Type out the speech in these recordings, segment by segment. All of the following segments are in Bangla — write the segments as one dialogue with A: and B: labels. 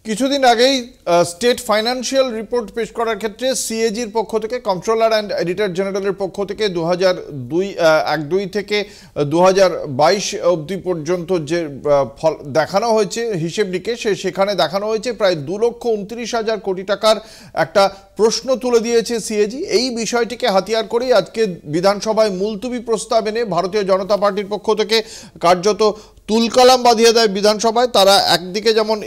A: কিছুদিন আগেই স্টেট ফাইন্যান্সিয়াল রিপোর্ট পেশ করার ক্ষেত্রে সিএজির পক্ষ থেকে কন্ট্রোলার অ্যান্ড এডিটর জেনারেলের পক্ষ থেকে 2002 থেকে 2022 অবধি পর্যন্ত যে ফল দেখানো হয়েছে হিসেব নিকেশ, সেখানে দেখানো হয়েছে প্রায় 2,29,000 কোটি টাকার একটা প্রশ্ন তুলে দিয়েছে সিএজি। এই বিষয়টিকে হাতিয়ার করেই আজকে বিধানসভায় মুলতুবি প্রস্তাব এনে ভারতীয় জনতা পার্টির পক্ষ থেকে কার্যত তুলকালাম বাঁধিয়ে দেয় বিধানসভায়। তারা একদিকে যেমন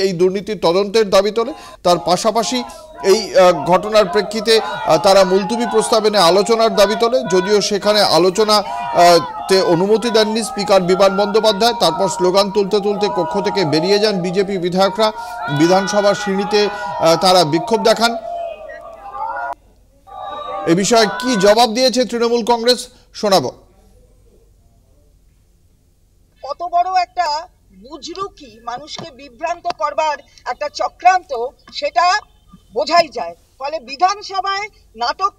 A: এই দুর্নীতির তদন্তের দাবি তোলে, তার পাশাপাশি এই ঘটনার প্রেক্ষিতে তারা মুলতুবি প্রস্তাব এনে আলোচনার দাবি তোলে। যদিও সেখানে আলোচনাতে অনুমতি দেননি স্পিকার বিমান বন্দ্যোপাধ্যায়। তারপর স্লোগান তুলতে তুলতে কক্ষ থেকে বেরিয়ে যান বিজেপি বিধায়করা। বিধানসভার সিঁড়িতে তারা বিক্ষোভ দেখান। এ বিষয়ে কি জবাব দিয়েছে তৃণমূল কংগ্রেস শোনাবো।
B: কত বড় একটা বুজরুকি, মানুষকে বিভ্রান্ত করবার একটা চক্রান্ত, সেটা বোঝাই যায়। ফলে বিধানসভায় নাটক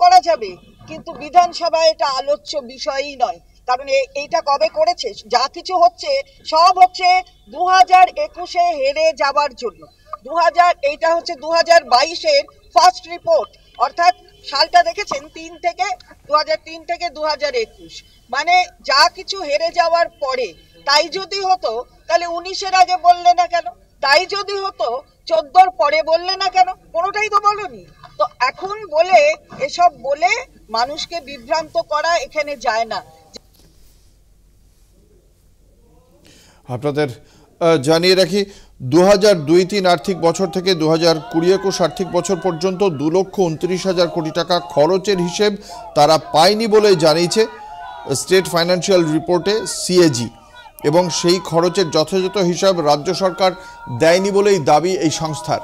B: করা যাবে, কিন্তু বিধানসভায় এটা আলোচ্য বিষয়ই নয়। কারণ এইটা কবে করেছে? যা কিছু হচ্ছে সব হচ্ছে 2021-এ হেরে যাওয়ার জন্য। এইটা হচ্ছে 2022-এর ফার্স্ট রিপোর্ট, অর্থাৎ সালটা দেখেছেন 2003 থেকে 2021। মানে যা কিছু হেরে যাওয়ার পরে। তাই যদি হতো তাহলে 19-এর আগে বললে না কেন? তাই যদি হতো 14-র পরে বললে না কেন? কোনোটাই তো বলনি। তো এখন বলে এসব বলে মানুষকে বিভ্রান্ত করা এখানে যায় না।
A: আপনাদের জানিয়ে রাখি, 2002-03 আর্থিক বছর থেকে 2020-21 আর্থিক বছর পর্যন্ত 2,29,000 কোটি টাকা খরচের হিসেব তারা পায়নি বলে জানিয়েছে স্টেট ফাইন্যান্সিয়াল রিপোর্টে সিএজি, এবং সেই খরচের যথাযথ হিসাব রাজ্য সরকার দেয়নি বলেই দাবি এই সংস্থার।